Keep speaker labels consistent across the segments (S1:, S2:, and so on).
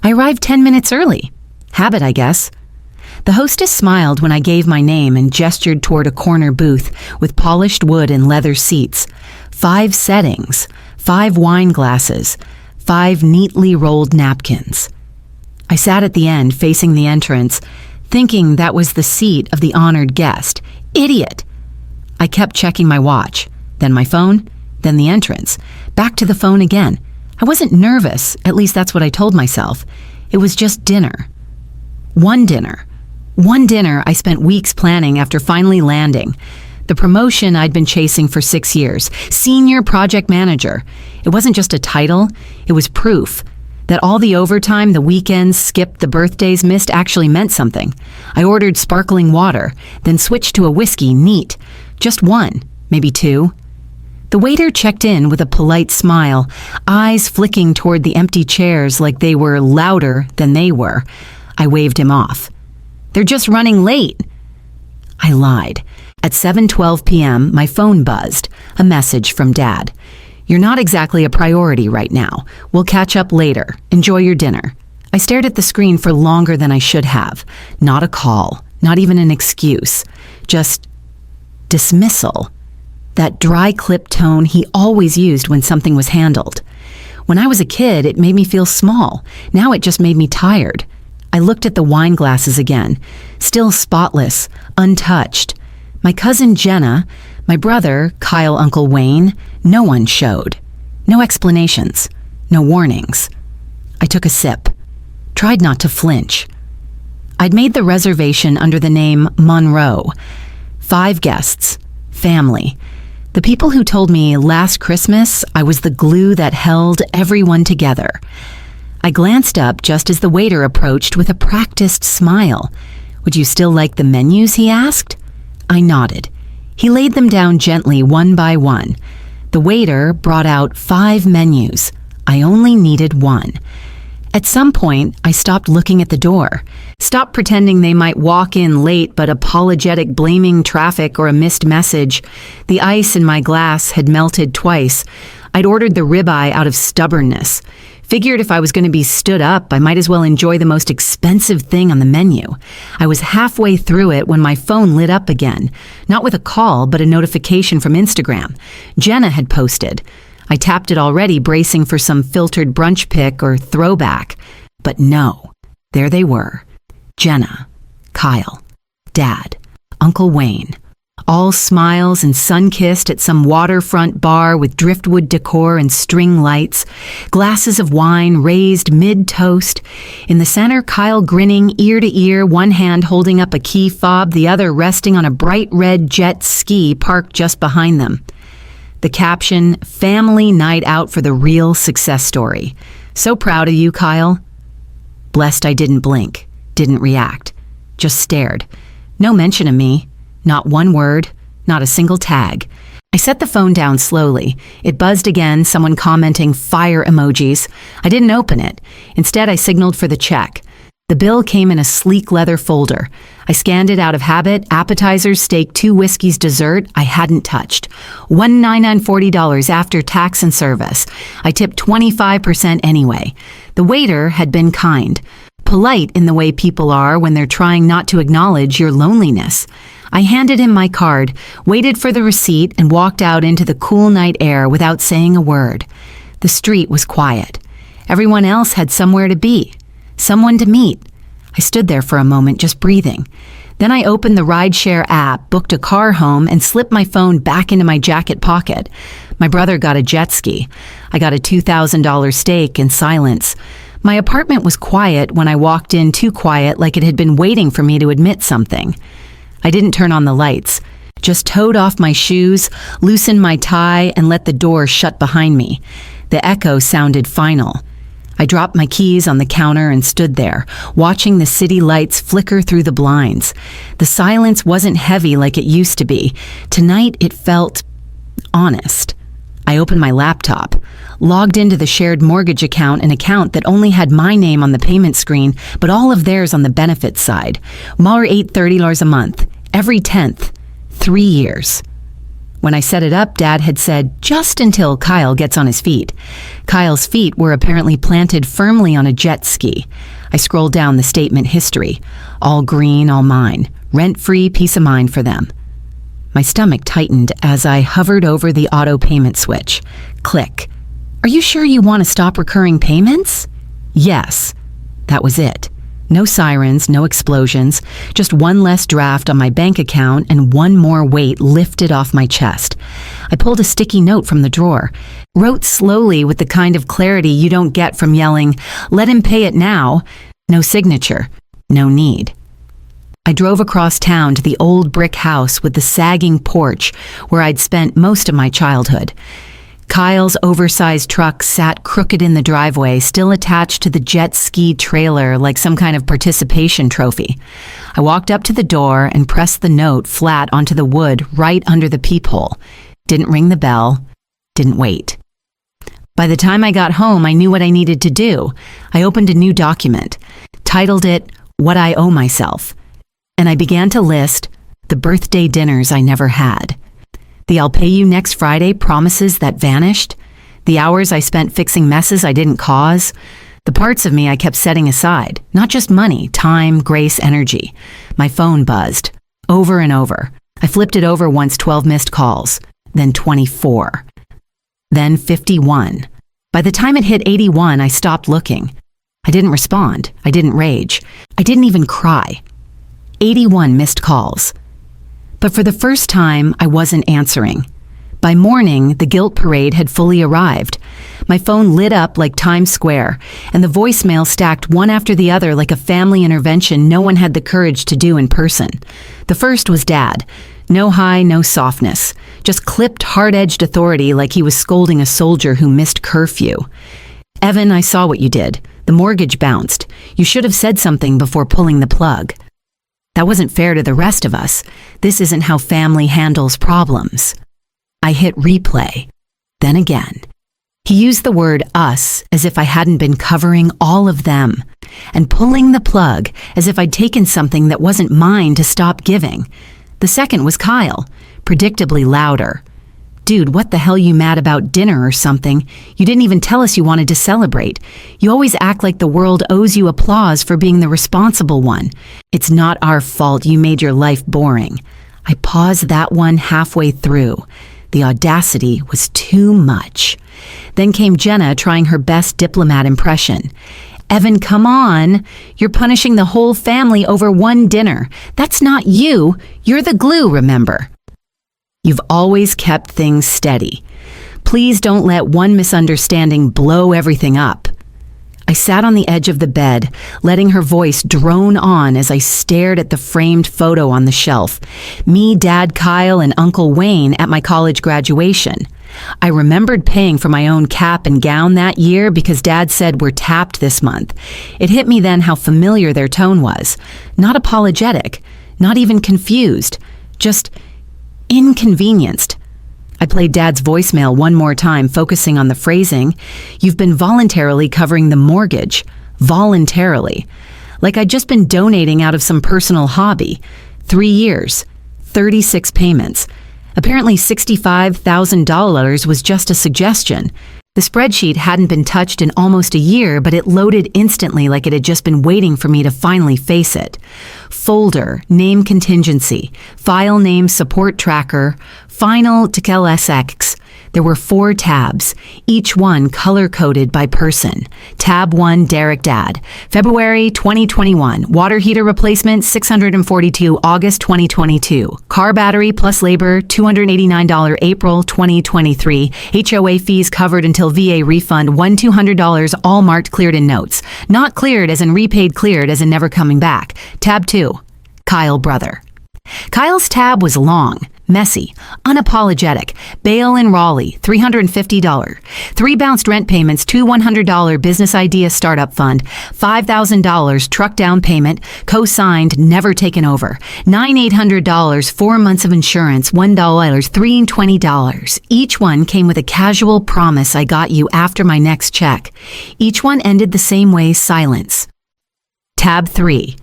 S1: I arrived 10 minutes early. Habit, I guess. The hostess smiled when I gave my name and gestured toward a corner booth with polished wood and leather seats, 5 settings, 5 wine glasses, 5 neatly rolled napkins. I sat at the end, facing the entrance, thinking that was the seat of the honored guest. Idiot! I kept checking my watch, then my phone, then the entrance, back to the phone again. I wasn't nervous, at least that's what I told myself. It was just dinner. One dinner I spent weeks planning after finally landing. The promotion I'd been chasing for 6 years, senior project manager. It wasn't just a title, it was proof that all the overtime, the weekends skipped, the birthdays missed actually meant something. I ordered sparkling water, then switched to a whiskey, neat. Just one, maybe 2. The waiter checked in with a polite smile, eyes flicking toward the empty chairs like they were louder than they were. I waved him off. They're just running late. I lied. At 7:12 p.m., my phone buzzed, a message from Dad. You're not exactly a priority right now. We'll catch up later. Enjoy your dinner. I stared at the screen for longer than I should have. Not a call, not even an excuse. Just dismissal. That dry clipped tone he always used when something was handled. When I was a kid, it made me feel small. Now it just made me tired. I looked at the wine glasses again, still spotless, untouched. My cousin Jenna, my brother, Kyle Uncle Wayne, no one showed. No explanations, no warnings. I took a sip, tried not to flinch. I'd made the reservation under the name Monroe. 5 guests, family. The people who told me last Christmas I was the glue that held everyone together. I glanced up just as the waiter approached with a practiced smile. Would you still like the menus, he asked? I nodded. He laid them down gently, one by one. The waiter brought out 5 menus. I only needed 1. At some point, I stopped looking at the door, stopped pretending they might walk in late but apologetic blaming traffic or a missed message. The ice in my glass had melted twice. I'd ordered the ribeye out of stubbornness. Figured if I was going to be stood up, I might as well enjoy the most expensive thing on the menu. I was halfway through it when my phone lit up again. Not with a call, but a notification from Instagram. Jenna had posted. I tapped it already, bracing for some filtered brunch pic or throwback. But no, there they were. Jenna, Kyle, Dad, Uncle Wayne. All smiles and sun-kissed at some waterfront bar with driftwood decor and string lights, glasses of wine raised mid-toast. In the center, Kyle grinning ear to ear, one hand holding up a key fob, the other resting on a bright red jet ski parked just behind them. The caption, "Family night out for the real success story. So proud of you, Kyle." Blessed I didn't blink, didn't react, just stared. No mention of me. Not one word, not a single tag. I set the phone down slowly. It buzzed again, someone commenting fire emojis. I didn't open it. Instead, I signaled for the check. The bill came in a sleek leather folder. I scanned it out of habit. Appetizers, steak, 2 whiskeys, dessert I hadn't touched. $1,940 after tax and service. I tipped 25% anyway. The waiter had been kind. Polite in the way people are when they're trying not to acknowledge your loneliness. I handed him my card, waited for the receipt, and walked out into the cool night air without saying a word. The street was quiet. Everyone else had somewhere to be, someone to meet. I stood there for a moment, just breathing. Then I opened the rideshare app, booked a car home, and slipped my phone back into my jacket pocket. My brother got a jet ski. I got a $2,000 steak in silence. My apartment was quiet when I walked in, too quiet, like it had been waiting for me to admit something. I didn't turn on the lights, just toed off my shoes, loosened my tie, and let the door shut behind me. The echo sounded final. I dropped my keys on the counter and stood there, watching the city lights flicker through the blinds. The silence wasn't heavy like it used to be. Tonight it felt honest. I opened my laptop, logged into the shared mortgage account, an account that only had my name on the payment screen, but all of theirs on the benefits side. $830 a month, every 10th, 3 years. When I set it up, Dad had said, just until Kyle gets on his feet. Kyle's feet were apparently planted firmly on a jet ski. I scrolled down the statement history. All green, all mine. Rent-free, peace of mind for them. My stomach tightened as I hovered over the auto payment switch. Click. Are you sure you want to stop recurring payments? Yes. That was it. No sirens, no explosions, just one less draft on my bank account and one more weight lifted off my chest. I pulled a sticky note from the drawer, wrote slowly with the kind of clarity you don't get from yelling, "Let him pay it now." No signature, no need. I drove across town to the old brick house with the sagging porch where I'd spent most of my childhood. Kyle's oversized truck sat crooked in the driveway, still attached to the jet ski trailer like some kind of participation trophy. I walked up to the door and pressed the note flat onto the wood right under the peephole. Didn't ring the bell, didn't wait. By the time I got home, I knew what I needed to do. I opened a new document, titled it, "What I Owe Myself," and I began to list the birthday dinners I never had. The "I'll pay you next Friday" promises that vanished, the hours I spent fixing messes I didn't cause, the parts of me I kept setting aside, not just money, time, grace, energy. My phone buzzed, over and over. I flipped it over once, 12 missed calls, then 24, then 51. By the time it hit 81, I stopped looking. I didn't respond, I didn't rage, I didn't even cry. 81 missed calls. But for the first time, I wasn't answering. By morning, the guilt parade had fully arrived. My phone lit up like Times Square, and the voicemail stacked one after the other like a family intervention no one had the courage to do in person. The first was Dad. No high, no softness. Just clipped, hard-edged authority like he was scolding a soldier who missed curfew. "Evan, I saw what you did. The mortgage bounced. You should have said something before pulling the plug. That wasn't fair to the rest of us. This isn't how family handles problems." I hit replay. Then again. He used the word "us" as if I hadn't been covering all of them, and pulling the plug as if I'd taken something that wasn't mine to stop giving. The second was Kyle, predictably louder. "Dude, what the hell you mad about dinner or something? You didn't even tell us you wanted to celebrate. You always act like the world owes you applause for being the responsible one. It's not our fault you made your life boring." I paused that one halfway through. The audacity was too much. Then came Jenna trying her best diplomat impression. "Evan, come on. You're punishing the whole family over one dinner. That's not you. You're the glue, remember? You've always kept things steady. Please don't let one misunderstanding blow everything up." I sat on the edge of the bed, letting her voice drone on as I stared at the framed photo on the shelf. Me, Dad, Kyle, and Uncle Wayne at my college graduation. I remembered paying for my own cap and gown that year because Dad said we're tapped this month. It hit me then how familiar their tone was. Not apologetic, not even confused, just inconvenienced. I played Dad's voicemail one more time, focusing on the phrasing. "You've been voluntarily covering the mortgage. Voluntarily. Like I'd just been donating out of some personal hobby. 3 years. 36 payments. Apparently $65,000 was just a suggestion. The spreadsheet hadn't been touched in almost a year, but it loaded instantly like it had just been waiting for me to finally face it. Folder, name contingency, file name support tracker, final Tekel SX. There were 4 tabs, each one color-coded by person. Tab 1, Derek Dad. February 2021. Water heater replacement, $642, August 2022. Car battery plus labor, $289, April 2023. HOA fees covered until VA refund, $1,200, all marked cleared in notes. Not cleared as in repaid, cleared as in never coming back. Tab 2, Kyle brother. Kyle's tab was long, messy, unapologetic. Bail in Raleigh, $350. 3 bounced rent payments, 2 $100 business idea startup fund, $5,000 truck down payment, co-signed, never taken over. $9,800, 4 months of insurance, $1, $3 and $20. Each one came with a casual promise I got you after my next check. Each one ended the same way, silence. Tab 3,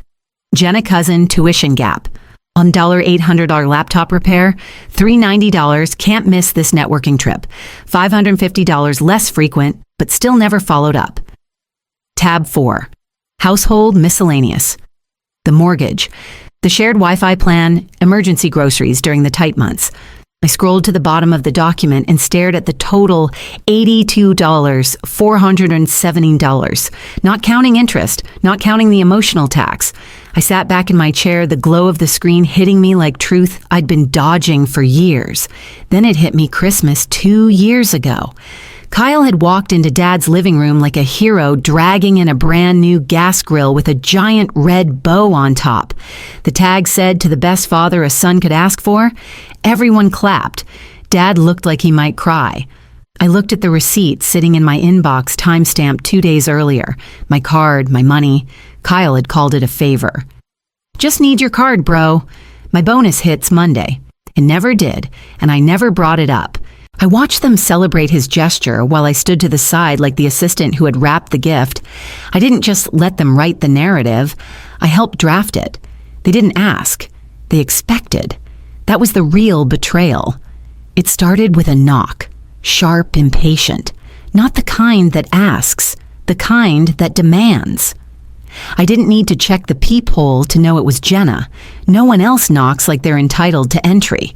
S1: Jenna Cousin tuition gap. $800 laptop repair, $390, can't miss this networking trip, $550 less frequent, but still never followed up. Tab 4, household miscellaneous. The mortgage, the shared Wi-Fi plan, emergency groceries during the tight months. I scrolled to the bottom of the document and stared at the total $82, $470, not counting interest, not counting the emotional tax. I sat back in my chair, the glow of the screen hitting me like truth I'd been dodging for years. Then it hit me Christmas 2 years ago. Kyle had walked into Dad's living room like a hero, dragging in a brand new gas grill with a giant red bow on top. The tag said, "To the best father a son could ask for." Everyone clapped. Dad looked like he might cry. I looked at the receipt sitting in my inbox, timestamped 2 days earlier. My card, my money. Kyle had called it a favor. "Just need your card, bro. My bonus hits Monday." It never did, and I never brought it up. I watched them celebrate his gesture while I stood to the side like the assistant who had wrapped the gift. I didn't just let them write the narrative. I helped draft it. They didn't ask. They expected. That was the real betrayal. It started with a knock, sharp, impatient. Not the kind that asks, the kind that demands. I didn't need to check the peephole to know it was Jenna. No one else knocks like they're entitled to entry.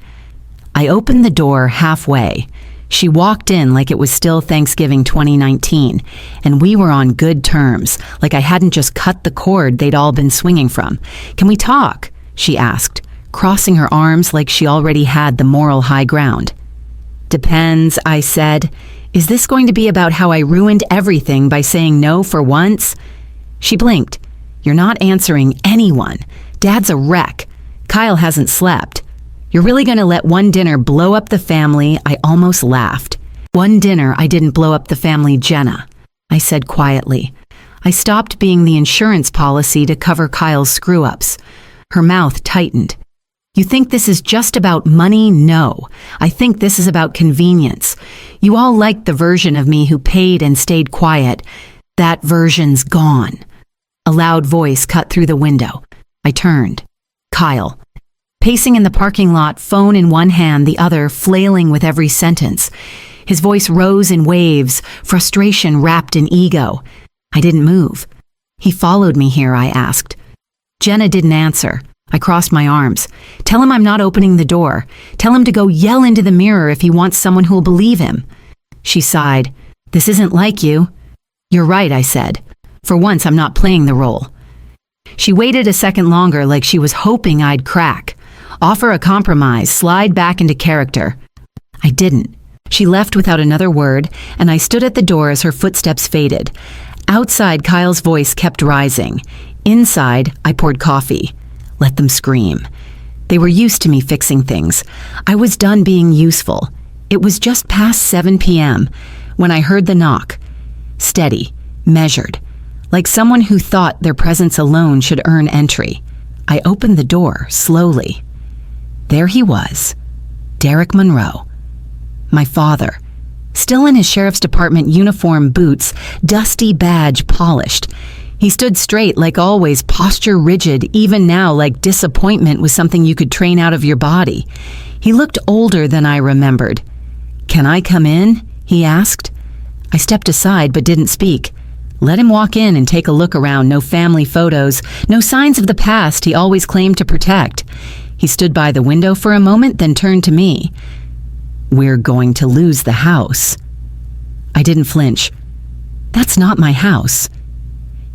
S1: I opened the door halfway. She walked in like it was still Thanksgiving 2019, and we were on good terms, like I hadn't just cut the cord they'd all been swinging from. "Can we talk?" she asked, crossing her arms like she already had the moral high ground. "Depends," I said. "Is this going to be about how I ruined everything by saying no for once?" She blinked. "You're not answering anyone. Dad's a wreck. Kyle hasn't slept. You're really going to let one dinner blow up the family?" I almost laughed. "One dinner I didn't blow up the family, Jenna," I said quietly. I stopped being the insurance policy to cover Kyle's screw-ups. Her mouth tightened. "You think this is just about money? No. I think this is about convenience. You all liked the version of me who paid and stayed quiet. That version's gone." A loud voice cut through the window. I turned. Kyle. Pacing in the parking lot, phone in one hand, the other flailing with every sentence. His voice rose in waves, frustration wrapped in ego. I didn't move. "He followed me here," I asked. Jenna didn't answer. I crossed my arms. "Tell him I'm not opening the door. Tell him to go yell into the mirror if he wants someone who'll believe him." She sighed. "This isn't like you." "You're right," I said. "For once, I'm not playing the role." She waited a second longer like she was hoping I'd crack. Offer a compromise, slide back into character. I didn't. She left without another word, and I stood at the door as her footsteps faded. Outside, Kyle's voice kept rising. Inside, I poured coffee. Let them scream. They were used to me fixing things. I was done being useful. It was just past 7 p.m. when I heard the knock. Steady, measured, like someone who thought their presence alone should earn entry. I opened the door slowly. There he was, Derek Monroe, my father, still in his sheriff's department uniform, boots, dusty badge polished. He stood straight like always, posture rigid, even now like disappointment was something you could train out of your body. He looked older than I remembered. "Can I come in?" he asked. I stepped aside but didn't speak. Let him walk in and take a look around. No family photos, no signs of the past he always claimed to protect. He stood by the window for a moment, then turned to me. "We're going to lose the house." I didn't flinch. "That's not my house."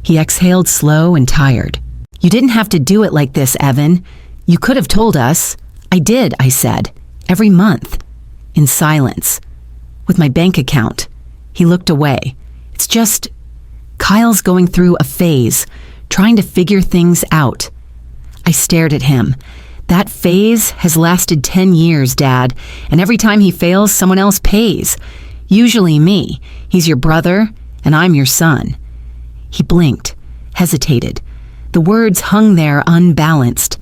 S1: He exhaled slow and tired. "You didn't have to do it like this, Evan. You could have told us." "I did," I said. "Every month." In silence. "With my bank account." He looked away. "It's just... Kyle's going through a phase, trying to figure things out." I stared at him. "That phase has lasted 10 years, Dad, and every time he fails, someone else pays. Usually me. He's your brother, and I'm your son." He blinked, hesitated. The words hung there unbalanced.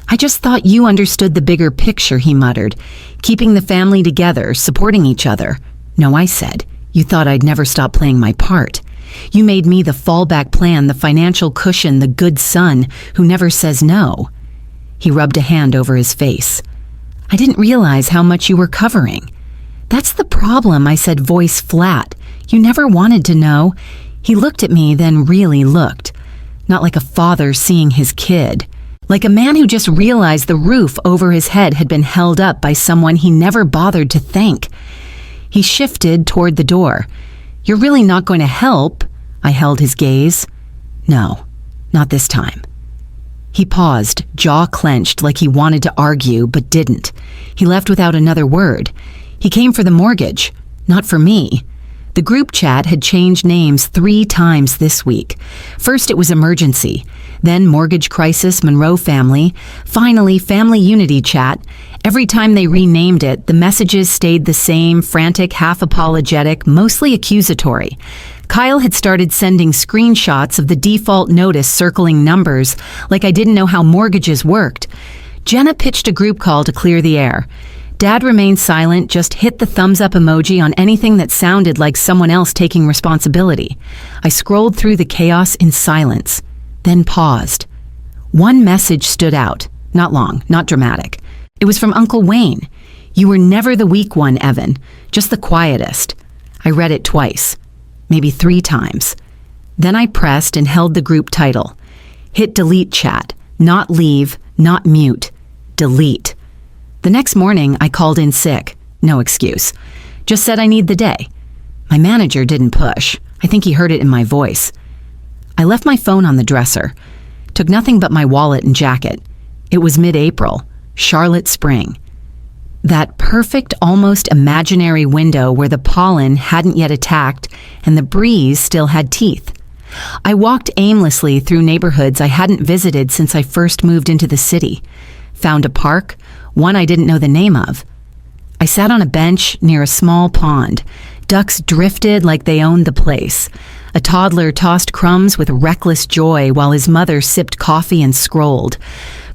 S1: "I just thought you understood the bigger picture," he muttered. "Keeping the family together, supporting each other." "No," I said. "You thought I'd never stop playing my part. You made me the fallback plan, the financial cushion, the good son who never says no." He rubbed a hand over his face. I didn't realize how much you were covering. That's the problem, I said, voice flat. You never wanted to know. He looked at me, then really looked. Not like a father seeing his kid. Like a man who just realized the roof over his head had been held up by someone he never bothered to thank. He shifted toward the door. You're really not going to help? I held his gaze. No, not this time. He paused, jaw clenched like he wanted to argue but didn't. He left without another word. He came for the mortgage, not for me. The group chat had changed names 3 times this week. First it was emergency, then mortgage crisis, Monroe family, finally family unity chat. Every time they renamed it, the messages stayed the same, frantic, half apologetic, mostly accusatory. Kyle had started sending screenshots of the default notice circling numbers, like I didn't know how mortgages worked. Jenna pitched a group call to clear the air. Dad remained silent, just hit the thumbs up emoji on anything that sounded like someone else taking responsibility. I scrolled through the chaos in silence, then paused. One message stood out. Not long, not dramatic. It was from Uncle Wayne. You were never the weak one, Evan, just the quietest. I read it twice, maybe 3 times. Then I pressed and held the group title. Hit delete chat, not leave, not mute, delete. The next morning, I called in sick. No excuse. Just said I need the day. My manager didn't push. I think he heard it in my voice. I left my phone on the dresser. Took nothing but my wallet and jacket. It was mid-April, Charlotte spring. That perfect, almost imaginary window where the pollen hadn't yet attacked and the breeze still had teeth. I walked aimlessly through neighborhoods I hadn't visited since I first moved into the city. Found a park, one I didn't know the name of. I sat on a bench near a small pond. Ducks drifted like they owned the place. A toddler tossed crumbs with reckless joy while his mother sipped coffee and scrolled.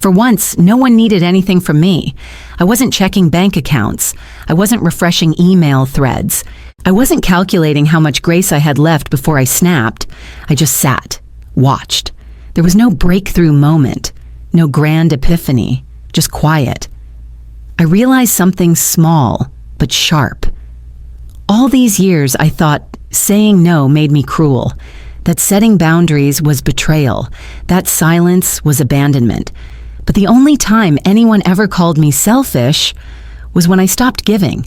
S1: For once, no one needed anything from me. I wasn't checking bank accounts. I wasn't refreshing email threads. I wasn't calculating how much grace I had left before I snapped. I just sat, watched. There was no breakthrough moment, no grand epiphany, just quiet. I realized something small, but sharp. All these years I thought saying no made me cruel, that setting boundaries was betrayal, that silence was abandonment. But the only time anyone ever called me selfish was when I stopped giving.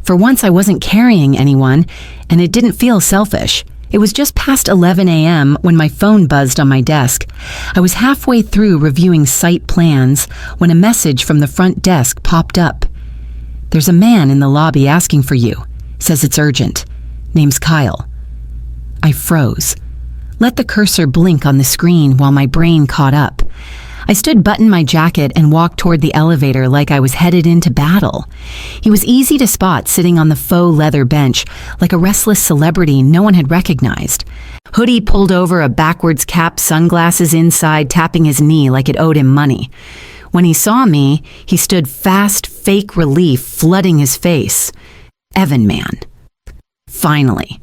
S1: For once I wasn't carrying anyone, and it didn't feel selfish. It was just past 11 a.m. when my phone buzzed on my desk. I was halfway through reviewing site plans when a message from the front desk popped up. There's a man in the lobby asking for you. Says it's urgent. Name's Kyle. I froze. Let the cursor blink on the screen while my brain caught up. I stood buttoned my jacket and walked toward the elevator like I was headed into battle. He was easy to spot sitting on the faux leather bench, like a restless celebrity no one had recognized. Hoodie pulled over, a backwards cap, sunglasses inside, tapping his knee like it owed him money. When he saw me, he stood fast, fake relief flooding his face. Evan man. Finally.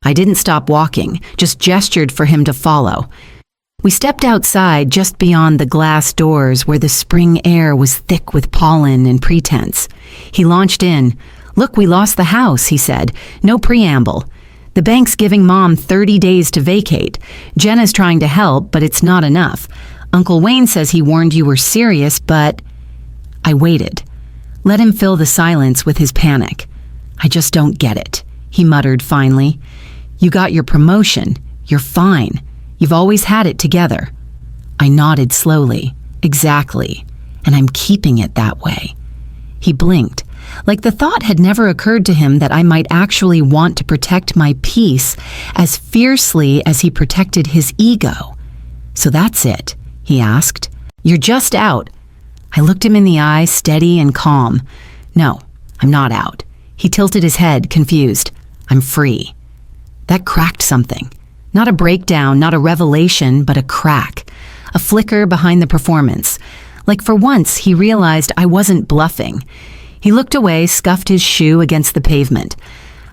S1: I didn't stop walking, just gestured for him to follow. We stepped outside just beyond the glass doors where the spring air was thick with pollen and pretense. He launched in. Look, we lost the house, he said. No preamble. The bank's giving Mom 30 days to vacate. Jenna's trying to help, but it's not enough. Uncle Wayne says he warned you were serious, but... I waited. Let him fill the silence with his panic. I just don't get it, he muttered finally. You got your promotion. You're fine. You've always had it together. I nodded slowly. Exactly. And I'm keeping it that way. He blinked, like the thought had never occurred to him that I might actually want to protect my peace as fiercely as he protected his ego. So that's it, he asked. You're just out. I looked him in the eye, steady and calm. No, I'm not out. He tilted his head, confused. I'm free. That cracked something. Not a breakdown, not a revelation, but a crack. A flicker behind the performance. Like for once, he realized I wasn't bluffing. He looked away, scuffed his shoe against the pavement.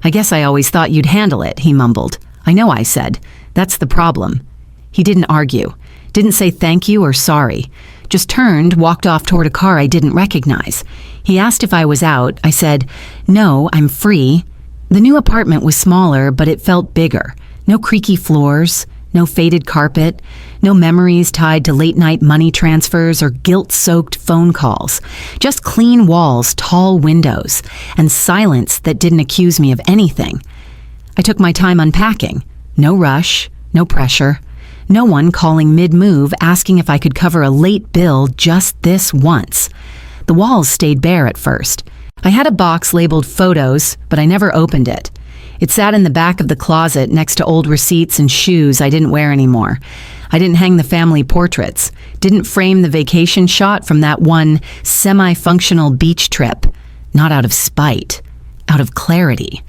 S1: I guess I always thought you'd handle it, he mumbled. I know, I said. That's the problem. He didn't argue, didn't say thank you or sorry, just turned, walked off toward a car I didn't recognize. He asked if I was out. I said, "No, I'm free." The new apartment was smaller, but it felt bigger. No creaky floors, no faded carpet, no memories tied to late-night money transfers or guilt-soaked phone calls. Just clean walls, tall windows, and silence that didn't accuse me of anything. I took my time unpacking. No rush, no pressure. No one calling mid-move asking if I could cover a late bill just this once. The walls stayed bare at first. I had a box labeled photos, but I never opened it. It sat in the back of the closet next to old receipts and shoes I didn't wear anymore. I didn't hang the family portraits, didn't frame the vacation shot from that one semi-functional beach trip. Not out of spite, out of clarity.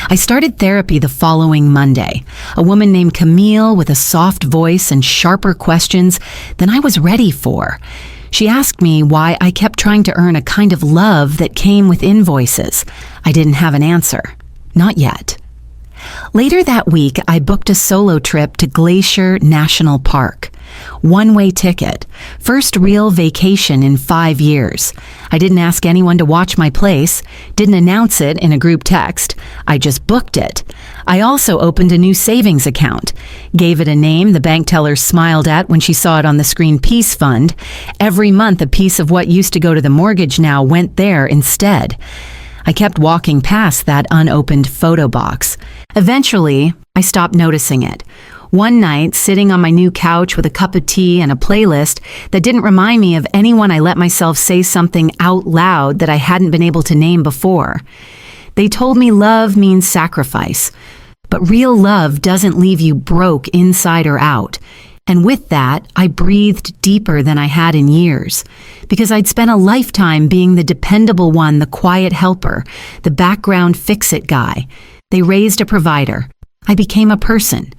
S1: I started therapy the following Monday. A woman named Camille with a soft voice and sharper questions than I was ready for. She asked me why I kept trying to earn a kind of love that came with invoices. I didn't have an answer. Not yet. Later that week, I booked a solo trip to Glacier National Park. One-way ticket. First real vacation in 5 years. I didn't ask anyone to watch my place, didn't announce it in a group text. I just booked it. I also opened a new savings account. Gave it a name the bank teller smiled at when she saw it on the screen, Peace Fund. Every month, a piece of what used to go to the mortgage now went there instead. I kept walking past that unopened photo box. Eventually, I stopped noticing it. One night, sitting on my new couch with a cup of tea and a playlist that didn't remind me of anyone, I let myself say something out loud that I hadn't been able to name before. They told me love means sacrifice, but real love doesn't leave you broke inside or out. And with that, I breathed deeper than I had in years, because I'd spent a lifetime being the dependable one, the quiet helper, the background fix-it guy. They raised a provider. I became a person,